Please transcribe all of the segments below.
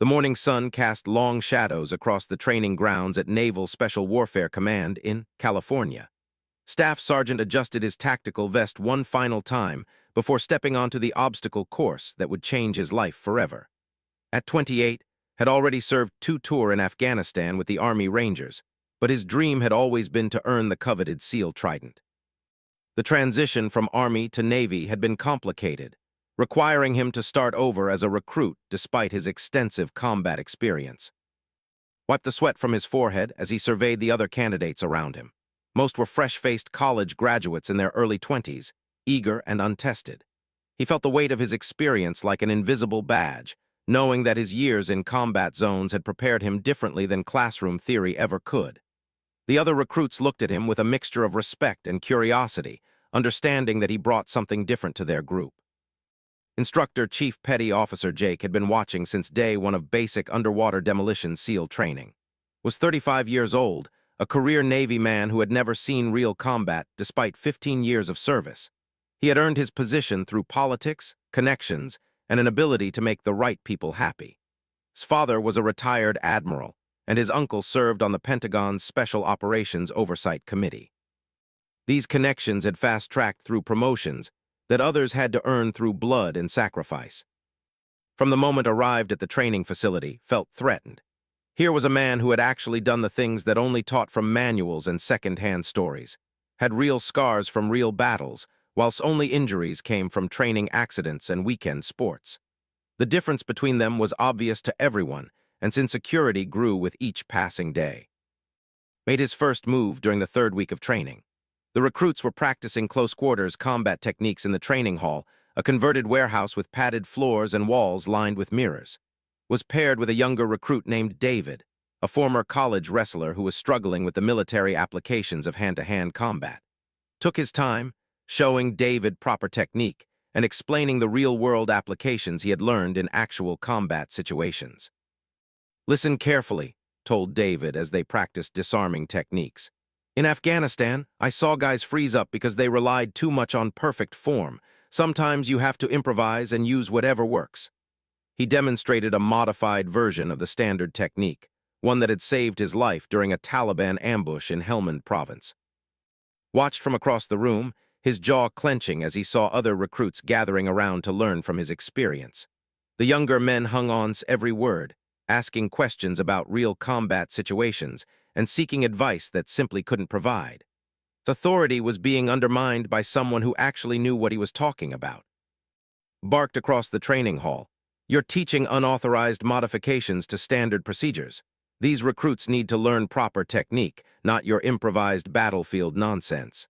The morning sun cast long shadows across the training grounds at Naval Special Warfare Command in California. Staff Sergeant adjusted his tactical vest one final time before stepping onto the obstacle course that would change his life forever. At 28, had already served 2 tours in Afghanistan with the Army Rangers, but his dream had always been to earn the coveted SEAL Trident. The transition from Army to Navy had been complicated, requiring him to start over as a recruit despite his extensive combat experience. Wiped the sweat from his forehead as he surveyed the other candidates around him. Most were fresh-faced college graduates in their early 20s, eager and untested. He felt the weight of his experience like an invisible badge, knowing that his years in combat zones had prepared him differently than classroom theory ever could. The other recruits looked at him with a mixture of respect and curiosity, understanding that he brought something different to their group. Instructor Chief Petty Officer Jake had been watching since day one of basic underwater demolition SEAL training. Was 35 years old, a career Navy man who had never seen real combat despite 15 years of service. He had earned his position through politics, connections, and an ability to make the right people happy. His father was a retired admiral, and his uncle served on the Pentagon's Special Operations Oversight Committee. These connections had fast-tracked through promotions that others had to earn through blood and sacrifice. From the moment arrived at the training facility, felt threatened. Here was a man who had actually done the things that only taught from manuals and second-hand stories, had real scars from real battles, whilst only injuries came from training accidents and weekend sports. The difference between them was obvious to everyone, and insecurity grew with each passing day. Made his first move during the 3rd week of training. The recruits were practicing close-quarters combat techniques in the training hall, a converted warehouse with padded floors and walls lined with mirrors. Was paired with a younger recruit named David, a former college wrestler who was struggling with the military applications of hand-to-hand combat. Took his time, showing David proper technique and explaining the real-world applications he had learned in actual combat situations. "Listen carefully," told David as they practiced disarming techniques. "In Afghanistan, I saw guys freeze up because they relied too much on perfect form. Sometimes you have to improvise and use whatever works." He demonstrated a modified version of the standard technique, one that had saved his life during a Taliban ambush in Helmand province. Watched from across the room, his jaw clenching as he saw other recruits gathering around to learn from his experience. The younger men hung on every word, asking questions about real combat situations and seeking advice that simply couldn't provide. Authority was being undermined by someone who actually knew what he was talking about. Barked across the training hall, "You're teaching unauthorized modifications to standard procedures. These recruits need to learn proper technique, not your improvised battlefield nonsense."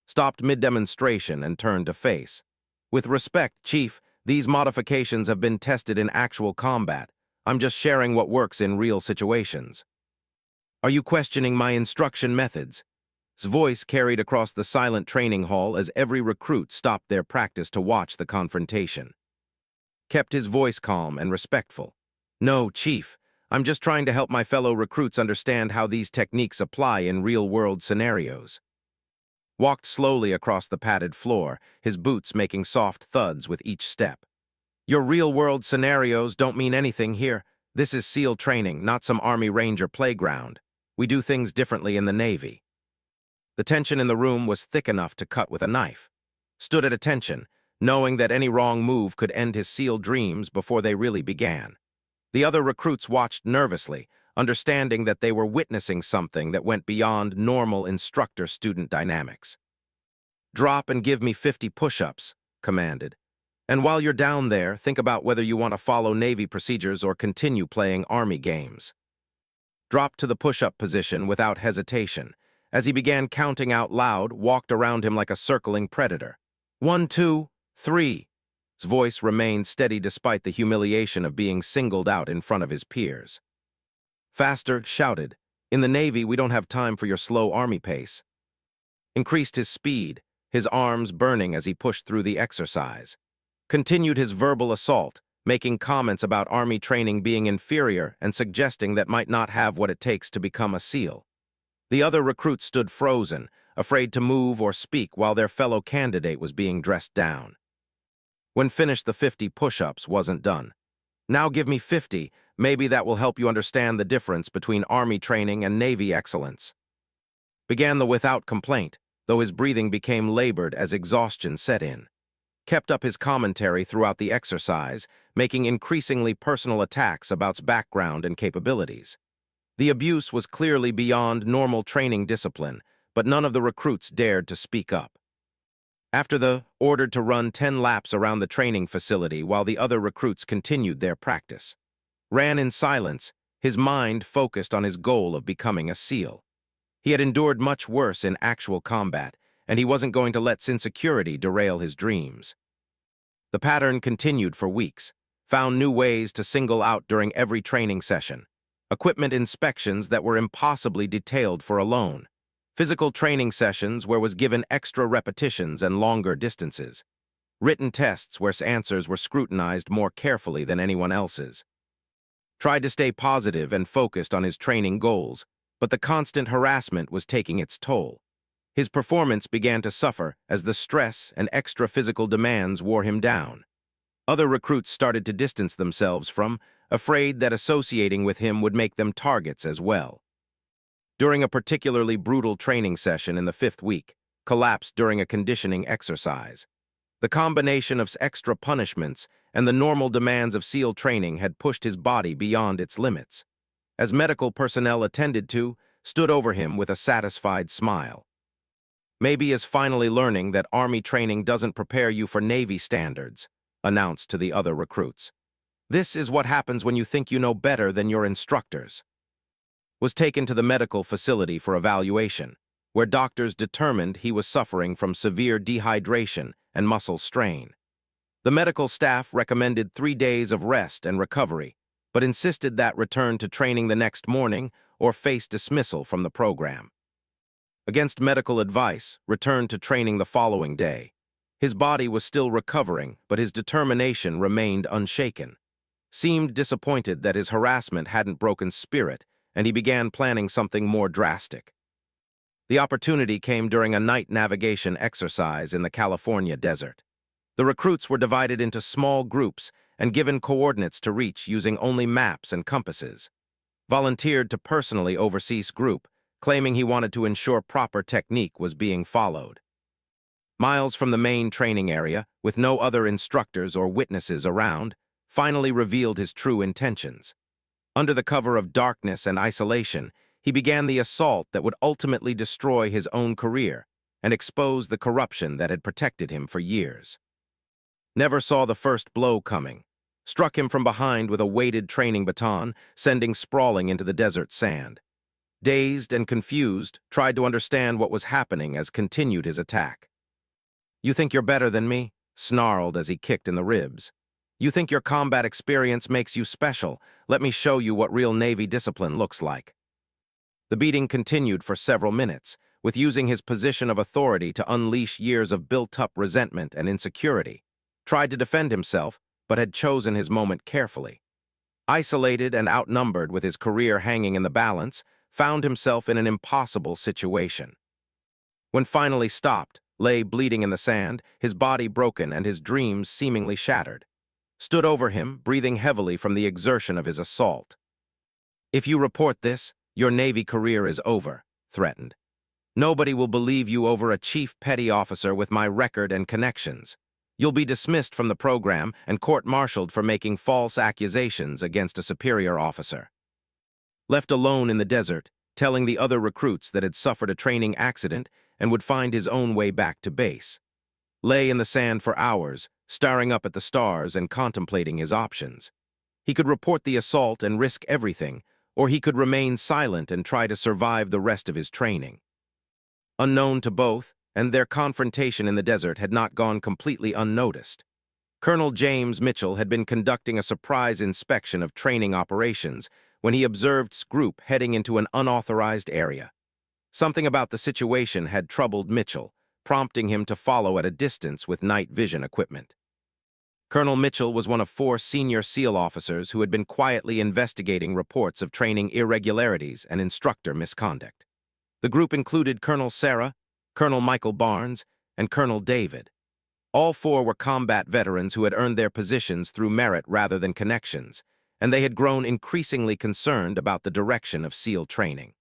Stopped mid-demonstration and turned to face. "With respect, Chief, these modifications have been tested in actual combat. I'm just sharing what works in real situations." "Are you questioning my instruction methods?" His voice carried across the silent training hall as every recruit stopped their practice to watch the confrontation. Kept his voice calm and respectful. "No, Chief, I'm just trying to help my fellow recruits understand how these techniques apply in real-world scenarios." Walked slowly across the padded floor, his boots making soft thuds with each step. "Your real-world scenarios don't mean anything here. This is SEAL training, not some Army Ranger playground. We do things differently in the Navy." The tension in the room was thick enough to cut with a knife. Stood at attention, knowing that any wrong move could end his SEAL dreams before they really began. The other recruits watched nervously, understanding that they were witnessing something that went beyond normal instructor-student dynamics. "Drop and give me 50 push-ups," commanded. "And while you're down there, think about whether you want to follow Navy procedures or continue playing Army games." Dropped to the push-up position without hesitation. As he began counting out loud, walked around him like a circling predator. 1, 2, 3. His voice remained steady despite the humiliation of being singled out in front of his peers. "Faster," shouted. "In the Navy, we don't have time for your slow Army pace." Increased his speed, his arms burning as he pushed through the exercise. Continued his verbal assault, making comments about Army training being inferior and suggesting that might not have what it takes to become a SEAL. The other recruits stood frozen, afraid to move or speak while their fellow candidate was being dressed down. When finished, the 50 push-ups wasn't done. Now give me 50. Maybe that will help you understand the difference between Army training and Navy excellence. Began the without complaint, though his breathing became labored as exhaustion set in. Kept up his commentary throughout the exercise, making increasingly personal attacks about background and capabilities. The abuse was clearly beyond normal training discipline, but none of the recruits dared to speak up. After the ordered to run 10 laps around the training facility while the other recruits continued their practice. Ran in silence, his mind focused on his goal of becoming a SEAL. He had endured much worse in actual combat, and he wasn't going to let insecurity derail his dreams. The pattern continued for weeks, found new ways to single out during every training session. Equipment inspections that were impossibly detailed for a lone. Physical training sessions where was given extra repetitions and longer distances. Written tests where answers were scrutinized more carefully than anyone else's. Tried to stay positive and focused on his training goals, but the constant harassment was taking its toll. His performance began to suffer as the stress and extra physical demands wore him down. Other recruits started to distance themselves from, afraid that associating with him would make them targets as well. During a particularly brutal training session in the 5th week, collapsed during a conditioning exercise. The combination of extra punishments and the normal demands of SEAL training had pushed his body beyond its limits. As medical personnel attended to, stood over him with a satisfied smile. Maybe is finally learning that Army training doesn't prepare you for Navy standards, announced to the other recruits. This is what happens when you think you know better than your instructors. Was taken to the medical facility for evaluation, where doctors determined he was suffering from severe dehydration and muscle strain. The medical staff recommended 3 days of rest and recovery, but insisted that return to training the next morning or face dismissal from the program. Against medical advice, returned to training the following day. His body was still recovering, but his determination remained unshaken. Seemed disappointed that his harassment hadn't broken spirit, and he began planning something more drastic. The opportunity came during a night navigation exercise in the California desert. The recruits were divided into small groups and given coordinates to reach using only maps and compasses. Volunteered to personally oversee his group, claiming he wanted to ensure proper technique was being followed. Miles from the main training area, with no other instructors or witnesses around, finally revealed his true intentions. Under the cover of darkness and isolation, he began the assault that would ultimately destroy his own career and expose the corruption that had protected him for years. Never saw the first blow coming. Struck him from behind with a weighted training baton, sending sprawling into the desert sand. Dazed and confused, tried to understand what was happening as continued his attack. "You think you're better than me?" snarled as he kicked in the ribs. "You think your combat experience makes you special? Let me show you what real Navy discipline looks like." The beating continued for several minutes, with using his position of authority to unleash years of built-up resentment and insecurity. Tried to defend himself, but had chosen his moment carefully. Isolated and outnumbered with his career hanging in the balance, found himself in an impossible situation. When finally stopped, lay bleeding in the sand, his body broken and his dreams seemingly shattered. Stood over him, breathing heavily from the exertion of his assault. "If you report this, your Navy career is over," threatened. "Nobody will believe you over a chief petty officer with my record and connections. You'll be dismissed from the program and court-martialed for making false accusations against a superior officer." Left alone in the desert, telling the other recruits that had suffered a training accident and would find his own way back to base. Lay in the sand for hours, staring up at the stars and contemplating his options. He could report the assault and risk everything, or he could remain silent and try to survive the rest of his training. Unknown to both, and their confrontation in the desert had not gone completely unnoticed. Colonel James Mitchell had been conducting a surprise inspection of training operations when he observed his group heading into an unauthorized area. Something about the situation had troubled Mitchell, prompting him to follow at a distance with night vision equipment. Colonel Mitchell was one of 4 senior SEAL officers who had been quietly investigating reports of training irregularities and instructor misconduct. The group included Colonel Sarah, Colonel Michael Barnes, and Colonel David. All four were combat veterans who had earned their positions through merit rather than connections, and they had grown increasingly concerned about the direction of SEAL training.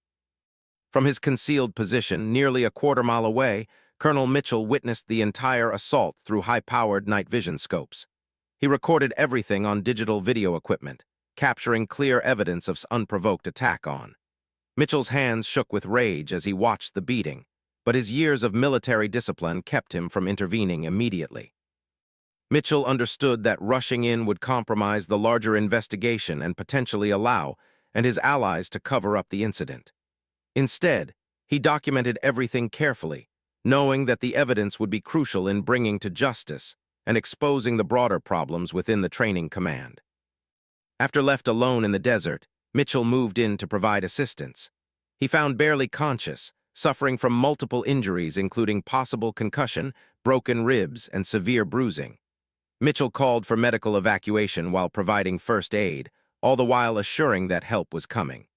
From his concealed position, nearly a quarter-mile away, Colonel Mitchell witnessed the entire assault through high-powered night vision scopes. He recorded everything on digital video equipment, capturing clear evidence of unprovoked attack on. Mitchell's hands shook with rage as he watched the beating, but his years of military discipline kept him from intervening immediately. Mitchell understood that rushing in would compromise the larger investigation and potentially allow and his allies to cover up the incident. Instead, he documented everything carefully, knowing that the evidence would be crucial in bringing to justice and exposing the broader problems within the training command. After left alone in the desert, Mitchell moved in to provide assistance. He found barely conscious, suffering from multiple injuries including possible concussion, broken ribs, and severe bruising. Mitchell called for medical evacuation while providing first aid, all the while assuring that help was coming.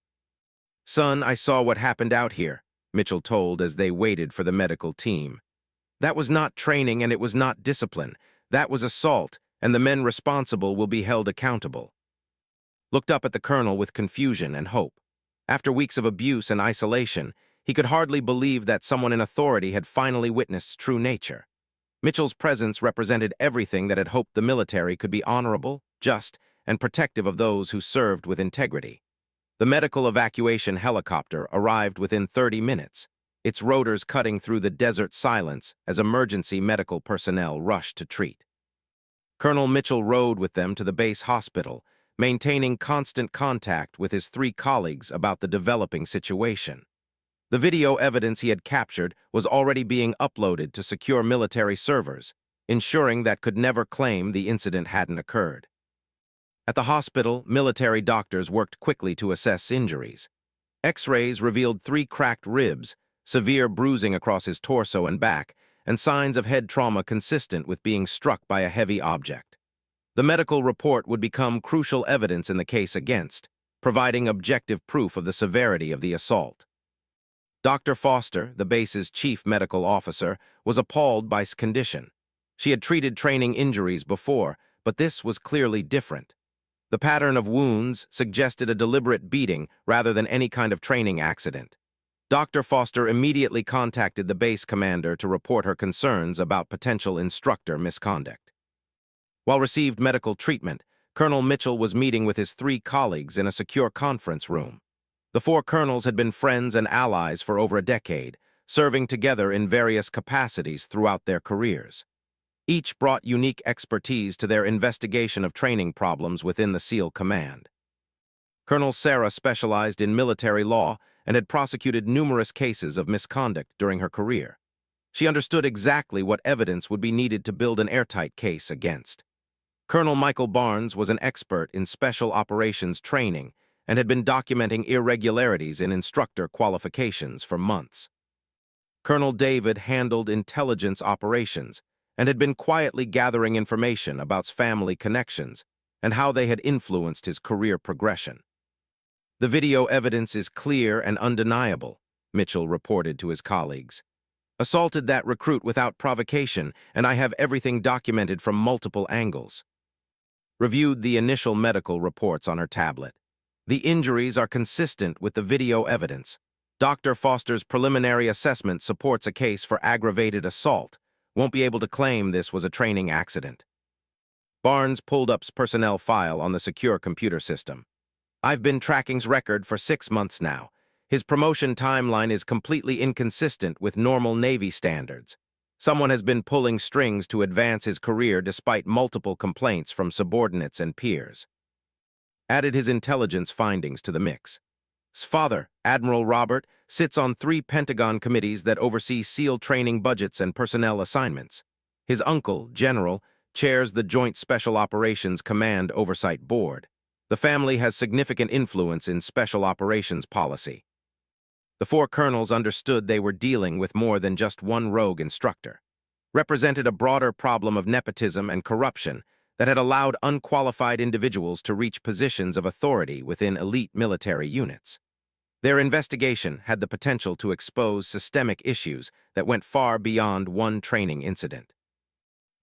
"Son, I saw what happened out here," Mitchell told as they waited for the medical team. "That was not training and it was not discipline. That was assault, and the men responsible will be held accountable." Looked up at the colonel with confusion and hope. After weeks of abuse and isolation, he could hardly believe that someone in authority had finally witnessed true nature. Mitchell's presence represented everything that had hoped the military could be honorable, just, and protective of those who served with integrity. The medical evacuation helicopter arrived within 30 minutes, its rotors cutting through the desert silence as emergency medical personnel rushed to treat. Colonel Mitchell rode with them to the base hospital, maintaining constant contact with his three colleagues about the developing situation. The video evidence he had captured was already being uploaded to secure military servers, ensuring that could never claim the incident hadn't occurred. At the hospital, military doctors worked quickly to assess injuries. X-rays revealed 3 cracked ribs, severe bruising across his torso and back, and signs of head trauma consistent with being struck by a heavy object. The medical report would become crucial evidence in the case against, providing objective proof of the severity of the assault. Dr. Foster, the base's chief medical officer, was appalled by his condition. She had treated training injuries before, but this was clearly different. The pattern of wounds suggested a deliberate beating rather than any kind of training accident. Dr. Foster immediately contacted the base commander to report her concerns about potential instructor misconduct. While received medical treatment, Colonel Mitchell was meeting with his 3 colleagues in a secure conference room. The 4 colonels had been friends and allies for over a decade, serving together in various capacities throughout their careers. Each brought unique expertise to their investigation of training problems within the SEAL command. Colonel Sarah specialized in military law and had prosecuted numerous cases of misconduct during her career. She understood exactly what evidence would be needed to build an airtight case against. Colonel Michael Barnes was an expert in special operations training and had been documenting irregularities in instructor qualifications for months. Colonel David handled intelligence operations and had been quietly gathering information about his family connections and how they had influenced his career progression. "The video evidence is clear and undeniable," Mitchell reported to his colleagues. "Assaulted that recruit without provocation, and I have everything documented from multiple angles." Reviewed the initial medical reports on her tablet. The injuries are consistent with the video evidence. Dr. Foster's preliminary assessment supports a case for aggravated assault. Won't be able to claim this was a training accident. Barnes pulled up his personnel file on the secure computer system. "I've been tracking his record for 6 months now. His promotion timeline is completely inconsistent with normal Navy standards. Someone has been pulling strings to advance his career despite multiple complaints from subordinates and peers." Added his intelligence findings to the mix. His father, Admiral Robert, sits on 3 Pentagon committees that oversee SEAL training budgets and personnel assignments. His uncle, General, chairs the Joint Special Operations Command Oversight Board. The family has significant influence in special operations policy. The 4 colonels understood they were dealing with more than just one rogue instructor. Represented a broader problem of nepotism and corruption that had allowed unqualified individuals to reach positions of authority within elite military units. Their investigation had the potential to expose systemic issues that went far beyond one training incident.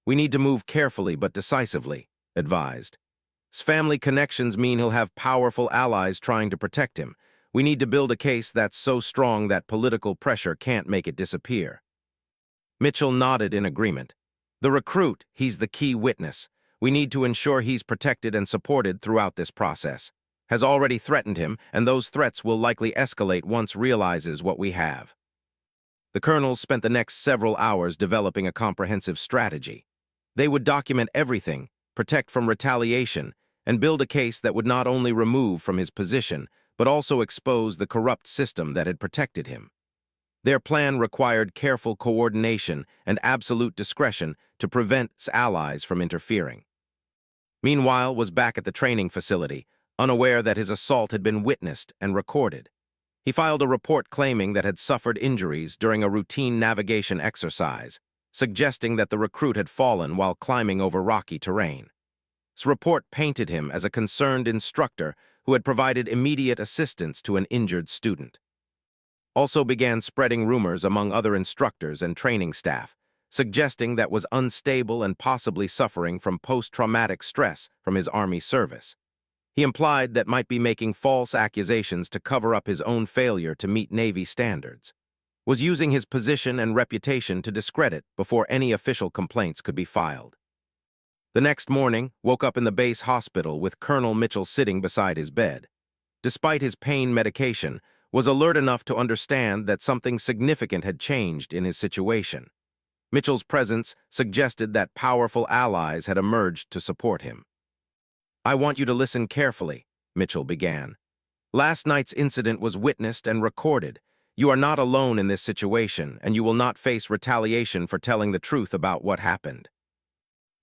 We need to move carefully but decisively, advised. His family connections mean he'll have powerful allies trying to protect him. We need to build a case that's so strong that political pressure can't make it disappear. Mitchell nodded in agreement. The recruit, he's the key witness. We need to ensure he's protected and supported throughout this process. Has already threatened him, and those threats will likely escalate once realizes what we have. The colonels spent the next several hours developing a comprehensive strategy. They would document everything, protect from retaliation, and build a case that would not only remove from his position, but also expose the corrupt system that had protected him. Their plan required careful coordination and absolute discretion to prevent his allies from interfering. Meanwhile, was back at the training facility, unaware that his assault had been witnessed and recorded. He filed a report claiming that had suffered injuries during a routine navigation exercise, suggesting that the recruit had fallen while climbing over rocky terrain. His report painted him as a concerned instructor who had provided immediate assistance to an injured student. Also began spreading rumors among other instructors and training staff, suggesting that was unstable and possibly suffering from post-traumatic stress from his Army service. He implied that might be making false accusations to cover up his own failure to meet Navy standards, was using his position and reputation to discredit before any official complaints could be filed. The next morning, woke up in the base hospital with Colonel Mitchell sitting beside his bed. Despite his pain medication, was alert enough to understand that something significant had changed in his situation. Mitchell's presence suggested that powerful allies had emerged to support him. "I want you to listen carefully," Mitchell began. "Last night's incident was witnessed and recorded. You are not alone in this situation, and you will not face retaliation for telling the truth about what happened."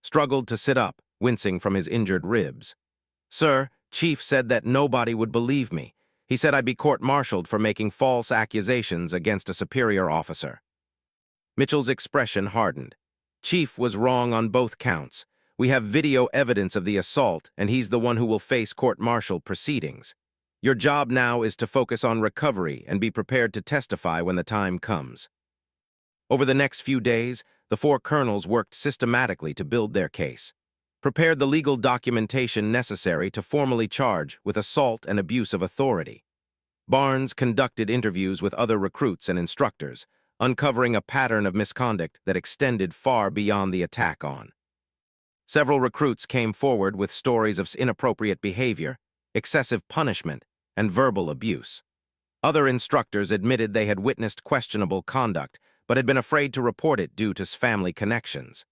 Struggled to sit up, wincing from his injured ribs. "Sir, Chief said that nobody would believe me. He said I'd be court-martialed for making false accusations against a superior officer." Mitchell's expression hardened. "Chief was wrong on both counts. We have video evidence of the assault, and he's the one who will face court-martial proceedings. Your job now is to focus on recovery and be prepared to testify when the time comes." Over the next few days, the four colonels worked systematically to build their case, prepared the legal documentation necessary to formally charge with assault and abuse of authority. Barnes conducted interviews with other recruits and instructors, uncovering a pattern of misconduct that extended far beyond the attack on. Several recruits came forward with stories of inappropriate behavior, excessive punishment, and verbal abuse. Other instructors admitted they had witnessed questionable conduct, but had been afraid to report it due to family connections.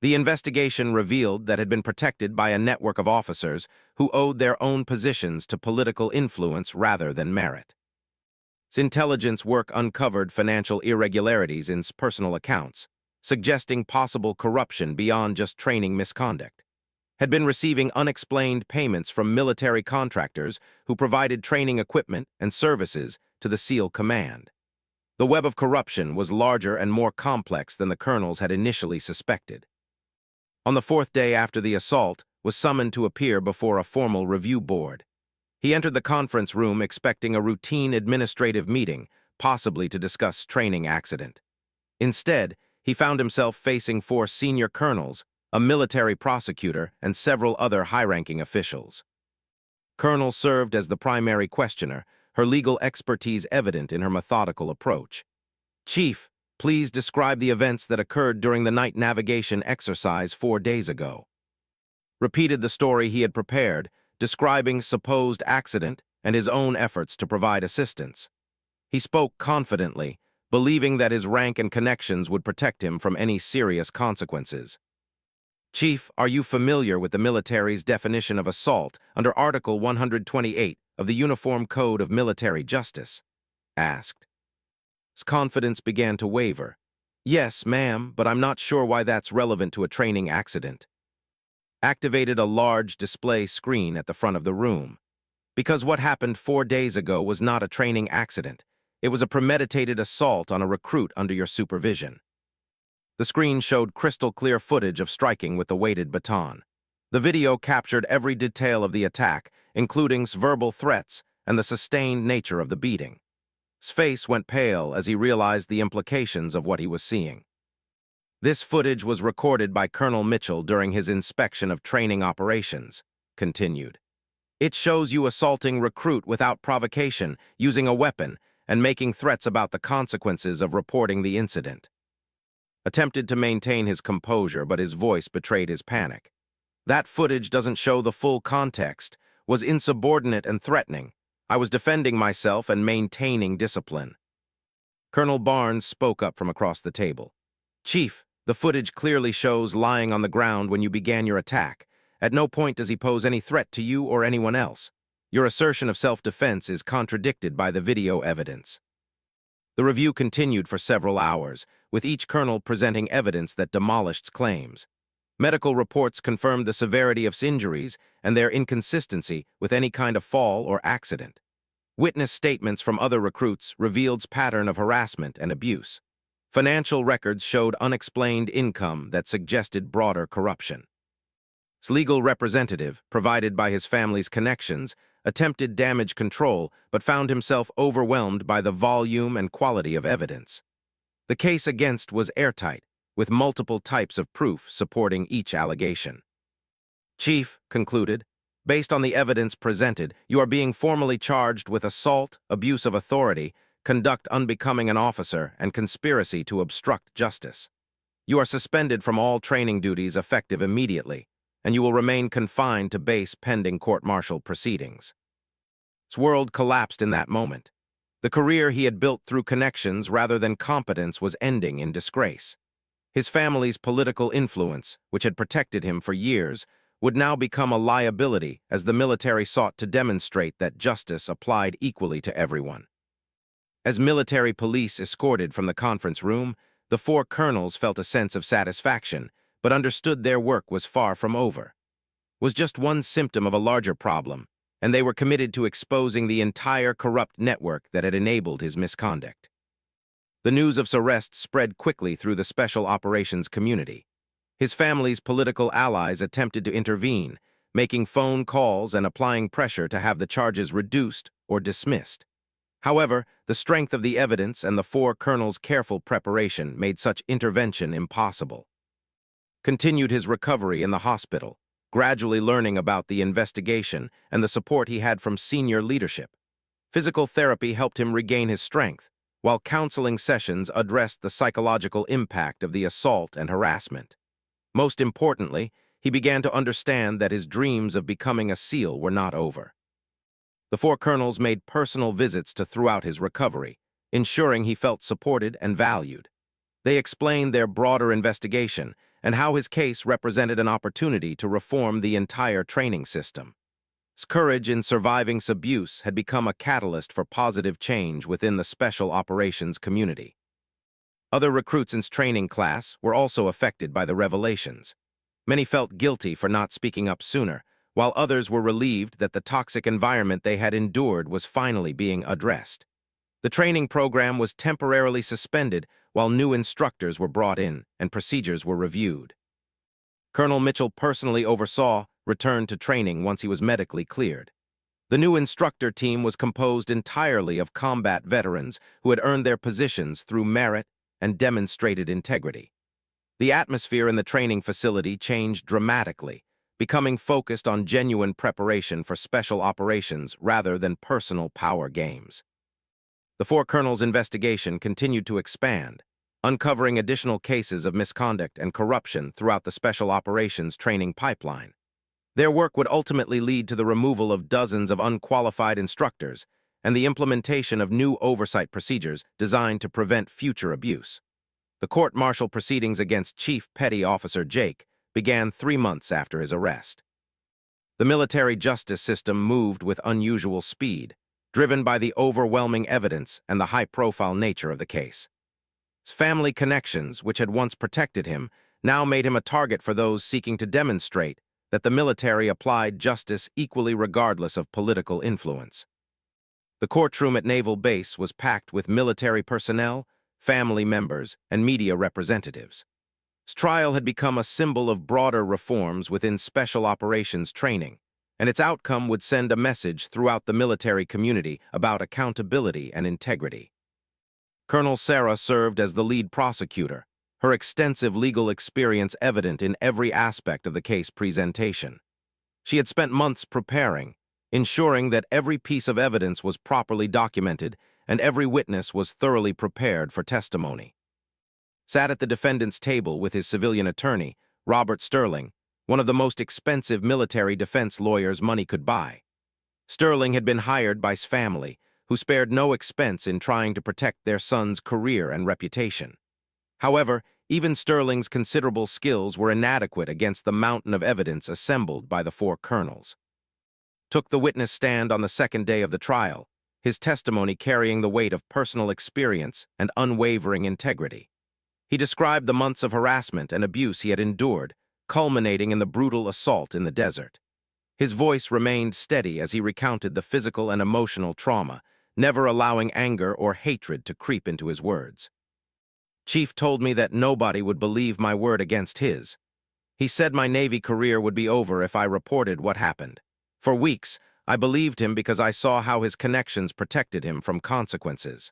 The investigation revealed that had been protected by a network of officers who owed their own positions to political influence rather than merit. Intelligence work uncovered financial irregularities in personal accounts, suggesting possible corruption beyond just training misconduct. Had been receiving unexplained payments from military contractors who provided training equipment and services to the SEAL Command. The web of corruption was larger and more complex than the colonels had initially suspected. On the fourth day after the assault, was summoned to appear before a formal review board. He entered the conference room expecting a routine administrative meeting, possibly to discuss training accident. Instead, he found himself facing four senior colonels, a military prosecutor, and several other high-ranking officials. Colonel served as the primary questioner, her legal expertise evident in her methodical approach. "Chief, please describe the events that occurred during the night navigation exercise 4 days ago." Repeated the story he had prepared, describing supposed accident and his own efforts to provide assistance. He spoke confidently, believing that his rank and connections would protect him from any serious consequences. "Chief, are you familiar with the military's definition of assault under Article 128 of the Uniform Code of Military Justice?" asked. His confidence began to waver. "Yes, ma'am, but I'm not sure why that's relevant to a training accident." Activated a large display screen at the front of the room. Because what happened 4 days ago was not a training accident. It was a premeditated assault on a recruit under your supervision. The screen showed crystal-clear footage of striking with the weighted baton. The video captured every detail of the attack, including verbal threats and the sustained nature of the beating. His face went pale as he realized the implications of what he was seeing. This footage was recorded by Colonel Mitchell during his inspection of training operations, continued. It shows you assaulting recruit without provocation, using a weapon, and making threats about the consequences of reporting the incident. Attempted to maintain his composure, but his voice betrayed his panic. That footage doesn't show the full context, was insubordinate and threatening. I was defending myself and maintaining discipline. Colonel Barnes spoke up from across the table. Chief, the footage clearly shows lying on the ground when you began your attack. At no point does he pose any threat to you or anyone else. Your assertion of self-defense is contradicted by the video evidence. The review continued for several hours, with each colonel presenting evidence that demolished claims. Medical reports confirmed the severity of injuries and their inconsistency with any kind of fall or accident. Witness statements from other recruits revealed pattern of harassment and abuse. Financial records showed unexplained income that suggested broader corruption. His legal representative, provided by his family's connections, attempted damage control but found himself overwhelmed by the volume and quality of evidence. The case against was airtight, with multiple types of proof supporting each allegation. Chief concluded, based on the evidence presented, you are being formally charged with assault, abuse of authority, conduct unbecoming an officer, and conspiracy to obstruct justice. You are suspended from all training duties effective immediately, and you will remain confined to base pending court-martial proceedings. His world collapsed in that moment. The career he had built through connections rather than competence was ending in disgrace. His family's political influence, which had protected him for years, would now become a liability as the military sought to demonstrate that justice applied equally to everyone. As military police escorted from the conference room, the four colonels felt a sense of satisfaction, but understood their work was far from over. Was just one symptom of a larger problem, and they were committed to exposing the entire corrupt network that had enabled his misconduct. The news of his arrest spread quickly through the special operations community. His family's political allies attempted to intervene, making phone calls and applying pressure to have the charges reduced or dismissed. However, the strength of the evidence and the four colonels' careful preparation made such intervention impossible. Continued his recovery in the hospital, gradually learning about the investigation and the support he had from senior leadership. Physical therapy helped him regain his strength, while counseling sessions addressed the psychological impact of the assault and harassment. Most importantly, he began to understand that his dreams of becoming a SEAL were not over. The four colonels made personal visits to throughout his recovery, ensuring he felt supported and valued. They explained their broader investigation and how his case represented an opportunity to reform the entire training system. His courage in surviving abuse had become a catalyst for positive change within the special operations community. Other recruits in his training class were also affected by the revelations. Many felt guilty for not speaking up sooner, while others were relieved that the toxic environment they had endured was finally being addressed. The training program was temporarily suspended while new instructors were brought in and procedures were reviewed. Colonel Mitchell personally oversaw return to training once he was medically cleared. The new instructor team was composed entirely of combat veterans who had earned their positions through merit and demonstrated integrity. The atmosphere in the training facility changed dramatically, becoming focused on genuine preparation for special operations rather than personal power games. The four colonels' investigation continued to expand, uncovering additional cases of misconduct and corruption throughout the special operations training pipeline. Their work would ultimately lead to the removal of dozens of unqualified instructors and the implementation of new oversight procedures designed to prevent future abuse. The court-martial proceedings against Chief Petty Officer Jake began 3 months after his arrest. The military justice system moved with unusual speed, driven by the overwhelming evidence and the high-profile nature of the case. His family connections, which had once protected him, now made him a target for those seeking to demonstrate that the military applied justice equally regardless of political influence. The courtroom at Naval Base was packed with military personnel, family members, and media representatives. His trial had become a symbol of broader reforms within special operations training, and its outcome would send a message throughout the military community about accountability and integrity. Colonel Sarah served as the lead prosecutor, her extensive legal experience evident in every aspect of the case presentation. She had spent months preparing, ensuring that every piece of evidence was properly documented and every witness was thoroughly prepared for testimony. Sat at the defendant's table with his civilian attorney, Robert Sterling, one of the most expensive military defense lawyers money could buy. Sterling had been hired by his family, who spared no expense in trying to protect their son's career and reputation. However, even Sterling's considerable skills were inadequate against the mountain of evidence assembled by the four colonels. Took the witness stand on the second day of the trial, his testimony carrying the weight of personal experience and unwavering integrity. He described the months of harassment and abuse he had endured, culminating in the brutal assault in the desert. His voice remained steady as he recounted the physical and emotional trauma, never allowing anger or hatred to creep into his words. Chief told me that nobody would believe my word against his. He said my Navy career would be over if I reported what happened. For weeks, I believed him because I saw how his connections protected him from consequences.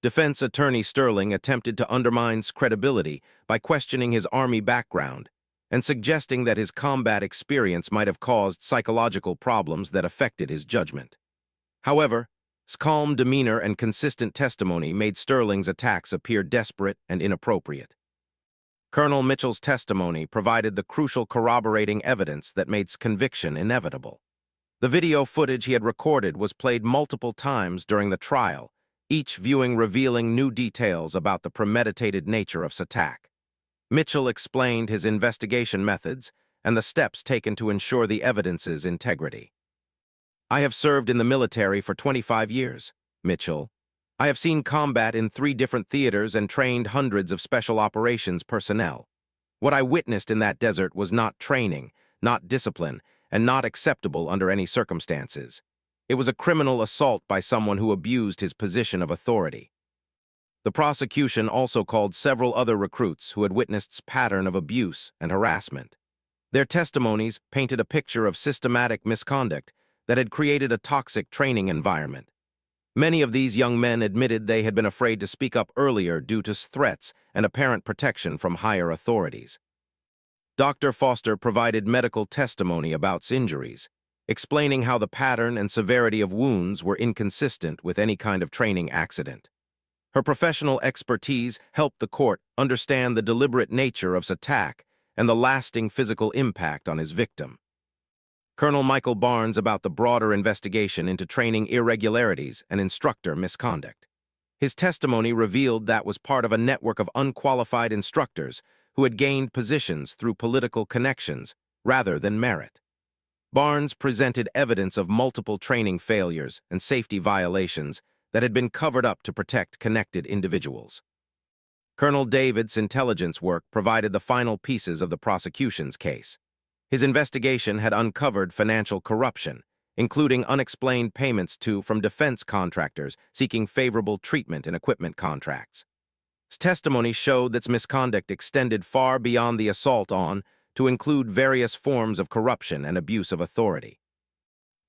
Defense attorney Sterling attempted to undermine his credibility by questioning his Army background and suggesting that his combat experience might have caused psychological problems that affected his judgment. However, his calm demeanor and consistent testimony made Sterling's attacks appear desperate and inappropriate. Colonel Mitchell's testimony provided the crucial corroborating evidence that made his conviction inevitable. The video footage he had recorded was played multiple times during the trial, each viewing revealing new details about the premeditated nature of his attack. Mitchell explained his investigation methods and the steps taken to ensure the evidence's integrity. I have served in the military for 25 years, Mitchell. I have seen combat in 3 different theaters and trained hundreds of special operations personnel. What I witnessed in that desert was not training, not discipline, and not acceptable under any circumstances. It was a criminal assault by someone who abused his position of authority. The prosecution also called several other recruits who had witnessed this pattern of abuse and harassment. Their testimonies painted a picture of systematic misconduct that had created a toxic training environment. Many of these young men admitted they had been afraid to speak up earlier due to threats and apparent protection from higher authorities. Dr. Foster provided medical testimony about his injuries, explaining how the pattern and severity of wounds were inconsistent with any kind of training accident. Her professional expertise helped the court understand the deliberate nature of his attack and the lasting physical impact on his victim. Colonel Michael Barnes about the broader investigation into training irregularities and instructor misconduct. His testimony revealed that was part of a network of unqualified instructors who had gained positions through political connections rather than merit. Barnes presented evidence of multiple training failures and safety violations that had been covered up to protect connected individuals. Colonel David's intelligence work provided the final pieces of the prosecution's case. His investigation had uncovered financial corruption, including unexplained payments from defense contractors seeking favorable treatment in equipment contracts. His testimony showed that misconduct extended far beyond the assault to include various forms of corruption and abuse of authority.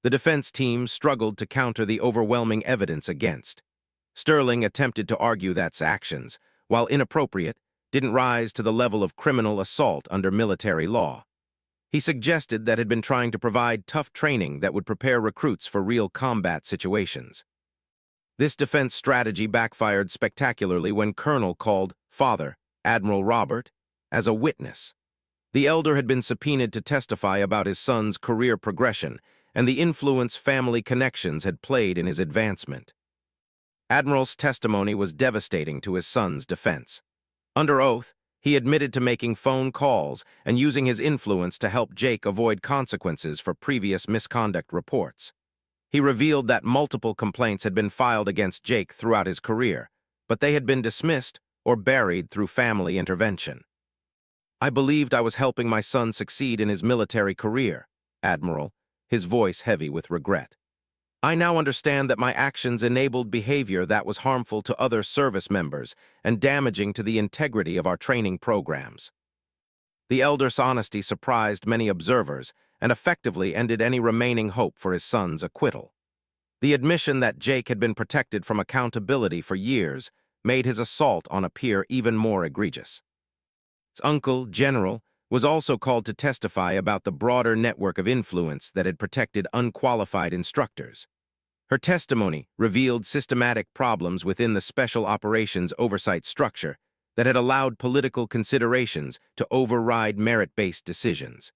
The defense team struggled to counter the overwhelming evidence against. Sterling attempted to argue that his actions, while inappropriate, didn't rise to the level of criminal assault under military law. He suggested that had been trying to provide tough training that would prepare recruits for real combat situations. This defense strategy backfired spectacularly when Colonel called Father, Admiral Robert, as a witness. The elder had been subpoenaed to testify about his son's career progression and the influence family connections had played in his advancement. Admiral's testimony was devastating to his son's defense. Under oath, he admitted to making phone calls and using his influence to help Jake avoid consequences for previous misconduct reports. He revealed that multiple complaints had been filed against Jake throughout his career, but they had been dismissed or buried through family intervention. I believed I was helping my son succeed in his military career, Admiral, his voice heavy with regret. I now understand that my actions enabled behavior that was harmful to other service members and damaging to the integrity of our training programs. The elder's honesty surprised many observers and effectively ended any remaining hope for his son's acquittal. The admission that Jake had been protected from accountability for years made his assault on a peer even more egregious. His uncle, General, was also called to testify about the broader network of influence that had protected unqualified instructors. Her testimony revealed systematic problems within the Special Operations Oversight structure that had allowed political considerations to override merit-based decisions.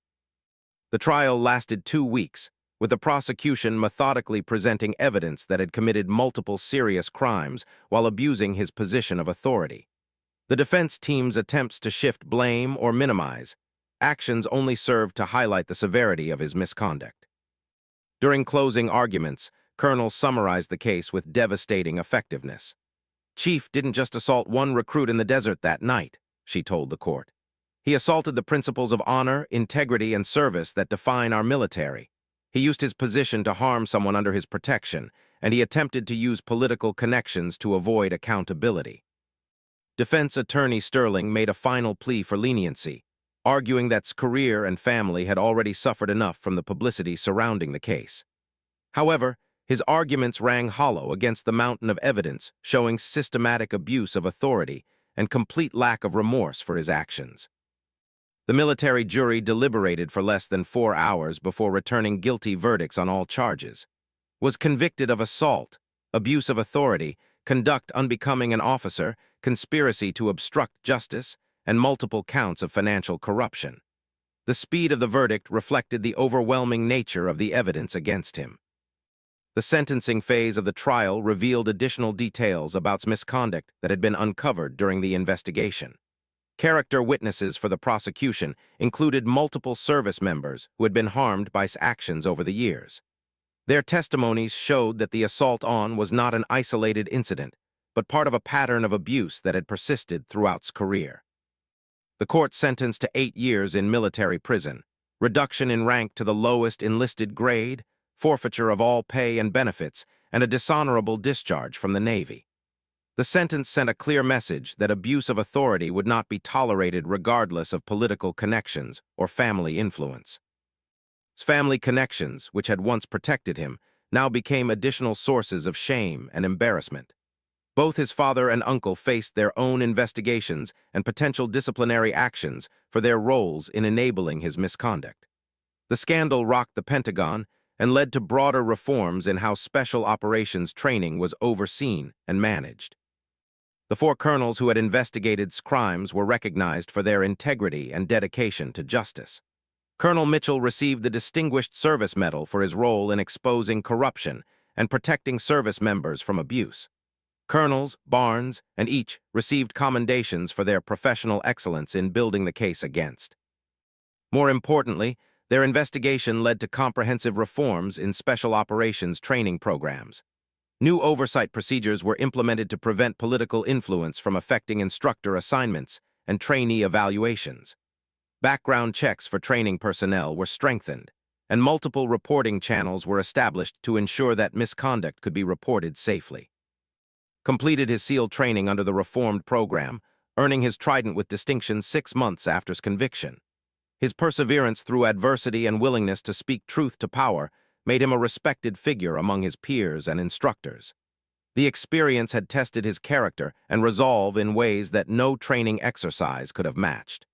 The trial lasted 2 weeks, with the prosecution methodically presenting evidence that had committed multiple serious crimes while abusing his position of authority. The defense team's attempts to shift blame or minimize actions only served to highlight the severity of his misconduct. During closing arguments, Colonel summarized the case with devastating effectiveness. "Chief didn't just assault one recruit in the desert that night," she told the court. "He assaulted the principles of honor, integrity, and service that define our military. He used his position to harm someone under his protection, and he attempted to use political connections to avoid accountability." Defense attorney Sterling made a final plea for leniency, arguing that his career and family had already suffered enough from the publicity surrounding the case. However, his arguments rang hollow against the mountain of evidence showing systematic abuse of authority and complete lack of remorse for his actions. The military jury deliberated for less than 4 hours before returning guilty verdicts on all charges. Was convicted of assault, abuse of authority, conduct unbecoming an officer, conspiracy to obstruct justice, and multiple counts of financial corruption. The speed of the verdict reflected the overwhelming nature of the evidence against him. The sentencing phase of the trial revealed additional details about misconduct that had been uncovered during the investigation. Character witnesses for the prosecution included multiple service members who had been harmed by his actions over the years. Their testimonies showed that the assault on was not an isolated incident, but part of a pattern of abuse that had persisted throughout his career. The court sentenced to 8 years in military prison, reduction in rank to the lowest enlisted grade, forfeiture of all pay and benefits, and a dishonorable discharge from the Navy. The sentence sent a clear message that abuse of authority would not be tolerated regardless of political connections or family influence. His family connections, which had once protected him, now became additional sources of shame and embarrassment. Both his father and uncle faced their own investigations and potential disciplinary actions for their roles in enabling his misconduct. The scandal rocked the Pentagon and led to broader reforms in how special operations training was overseen and managed. The 4 colonels who had investigated crimes were recognized for their integrity and dedication to justice. Colonel Mitchell received the Distinguished Service Medal for his role in exposing corruption and protecting service members from abuse. Colonels Barnes and each received commendations for their professional excellence in building the case against. More importantly, their investigation led to comprehensive reforms in special operations training programs. New oversight procedures were implemented to prevent political influence from affecting instructor assignments and trainee evaluations. Background checks for training personnel were strengthened, and multiple reporting channels were established to ensure that misconduct could be reported safely. Completed his SEAL training under the reformed program, earning his Trident with distinction 6 months after his conviction. His perseverance through adversity and willingness to speak truth to power made him a respected figure among his peers and instructors. The experience had tested his character and resolve in ways that no training exercise could have matched.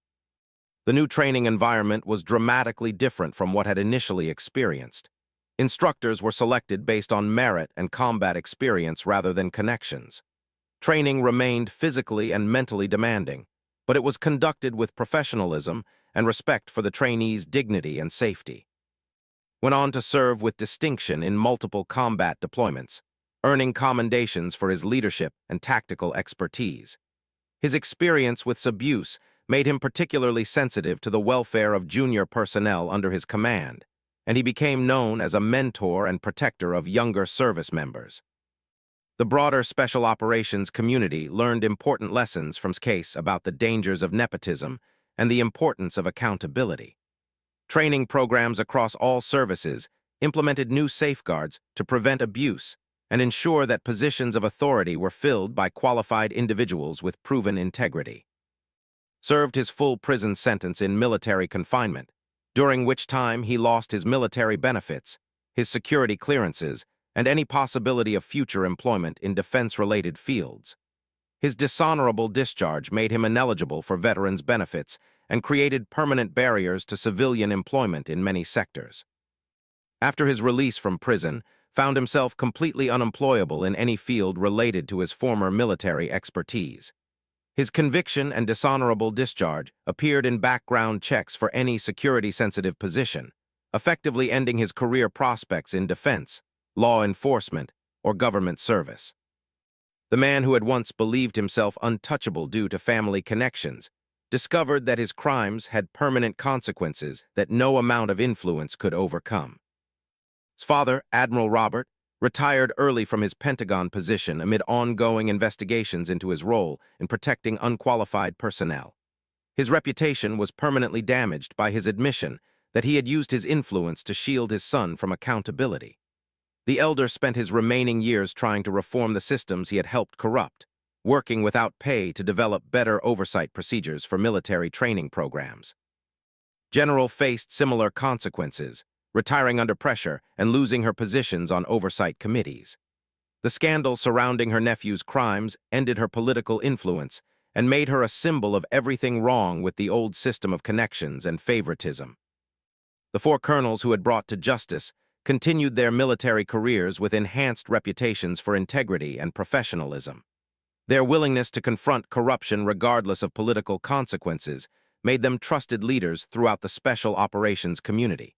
The new training environment was dramatically different from what had initially experienced. Instructors were selected based on merit and combat experience rather than connections. Training remained physically and mentally demanding, but it was conducted with professionalism and respect for the trainees' dignity and safety. Went on to serve with distinction in multiple combat deployments, earning commendations for his leadership and tactical expertise. His experience with abuse made him particularly sensitive to the welfare of junior personnel under his command, and he became known as a mentor and protector of younger service members. The broader special operations community learned important lessons from his case about the dangers of nepotism and the importance of accountability. Training programs across all services implemented new safeguards to prevent abuse and ensure that positions of authority were filled by qualified individuals with proven integrity. Served his full prison sentence in military confinement, during which time he lost his military benefits, his security clearances, and any possibility of future employment in defense-related fields. His dishonorable discharge made him ineligible for veterans' benefits and created permanent barriers to civilian employment in many sectors. After his release from prison, found himself completely unemployable in any field related to his former military expertise. His conviction and dishonorable discharge appeared in background checks for any security-sensitive position, effectively ending his career prospects in defense, law enforcement, or government service. The man who had once believed himself untouchable due to family connections discovered that his crimes had permanent consequences that no amount of influence could overcome. His father, Admiral Robert, retired early from his Pentagon position amid ongoing investigations into his role in protecting unqualified personnel. His reputation was permanently damaged by his admission that he had used his influence to shield his son from accountability. The elder spent his remaining years trying to reform the systems he had helped corrupt, working without pay to develop better oversight procedures for military training programs. General faced similar consequences, retiring under pressure and losing her positions on oversight committees. The scandal surrounding her nephew's crimes ended her political influence and made her a symbol of everything wrong with the old system of connections and favoritism. The four colonels who had brought to justice continued their military careers with enhanced reputations for integrity and professionalism. Their willingness to confront corruption regardless of political consequences made them trusted leaders throughout the special operations community.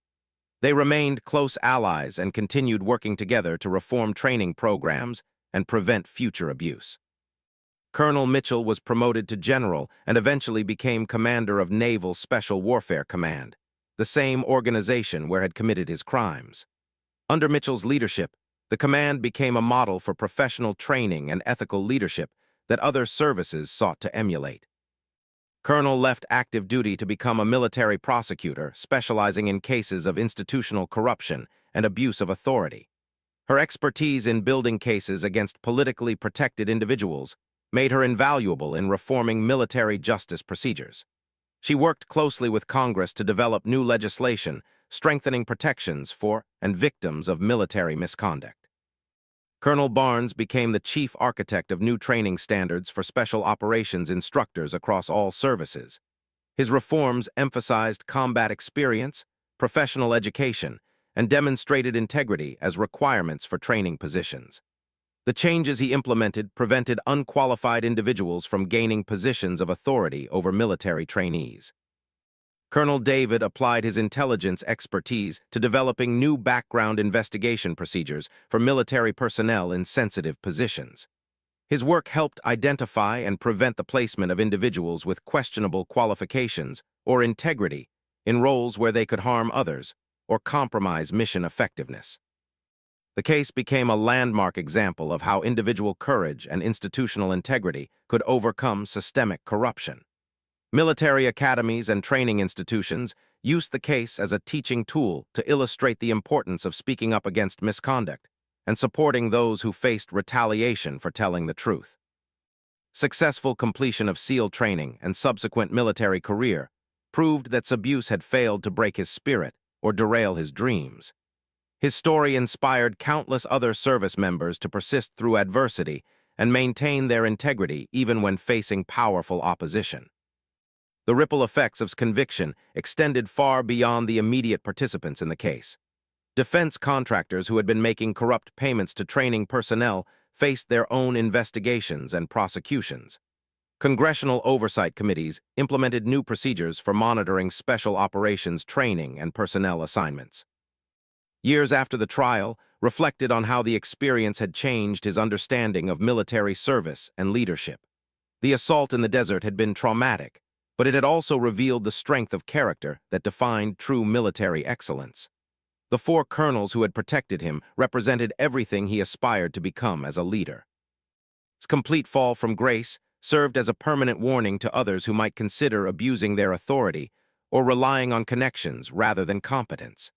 They remained close allies and continued working together to reform training programs and prevent future abuse. Colonel Mitchell was promoted to general and eventually became commander of Naval Special Warfare Command, the same organization where had committed his crimes. Under Mitchell's leadership, the command became a model for professional training and ethical leadership that other services sought to emulate. Colonel left active duty to become a military prosecutor specializing in cases of institutional corruption and abuse of authority. Her expertise in building cases against politically protected individuals made her invaluable in reforming military justice procedures. She worked closely with Congress to develop new legislation strengthening protections for and victims of military misconduct. Colonel Barnes became the chief architect of new training standards for special operations instructors across all services. His reforms emphasized combat experience, professional education, and demonstrated integrity as requirements for training positions. The changes he implemented prevented unqualified individuals from gaining positions of authority over military trainees. Colonel David applied his intelligence expertise to developing new background investigation procedures for military personnel in sensitive positions. His work helped identify and prevent the placement of individuals with questionable qualifications or integrity in roles where they could harm others or compromise mission effectiveness. The case became a landmark example of how individual courage and institutional integrity could overcome systemic corruption. Military academies and training institutions used the case as a teaching tool to illustrate the importance of speaking up against misconduct and supporting those who faced retaliation for telling the truth. Successful completion of SEAL training and subsequent military career proved that Sabuse had failed to break his spirit or derail his dreams. His story inspired countless other service members to persist through adversity and maintain their integrity even when facing powerful opposition. The ripple effects of his conviction extended far beyond the immediate participants in the case. Defense contractors who had been making corrupt payments to training personnel faced their own investigations and prosecutions. Congressional oversight committees implemented new procedures for monitoring special operations training and personnel assignments. Years after the trial, reflected on how the experience had changed his understanding of military service and leadership. The assault in the desert had been traumatic, but it had also revealed the strength of character that defined true military excellence. The four colonels who had protected him represented everything he aspired to become as a leader. His complete fall from grace served as a permanent warning to others who might consider abusing their authority or relying on connections rather than competence.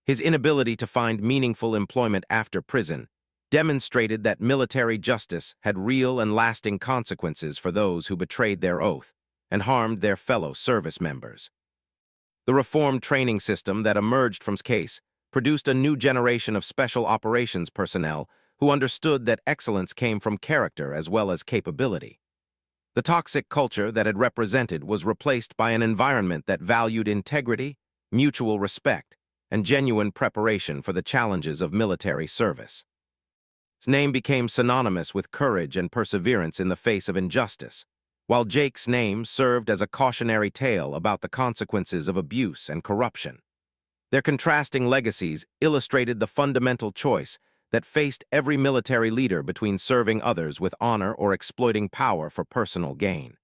His inability to find meaningful employment after prison demonstrated that military justice had real and lasting consequences for those who betrayed their oath and harmed their fellow service members. The reformed training system that emerged from his case produced a new generation of special operations personnel who understood that excellence came from character as well as capability. The toxic culture that had represented was replaced by an environment that valued integrity, mutual respect, and genuine preparation for the challenges of military service. His name became synonymous with courage and perseverance in the face of injustice, while Jake's name served as a cautionary tale about the consequences of abuse and corruption. Their contrasting legacies illustrated the fundamental choice that faced every military leader between serving others with honor or exploiting power for personal gain.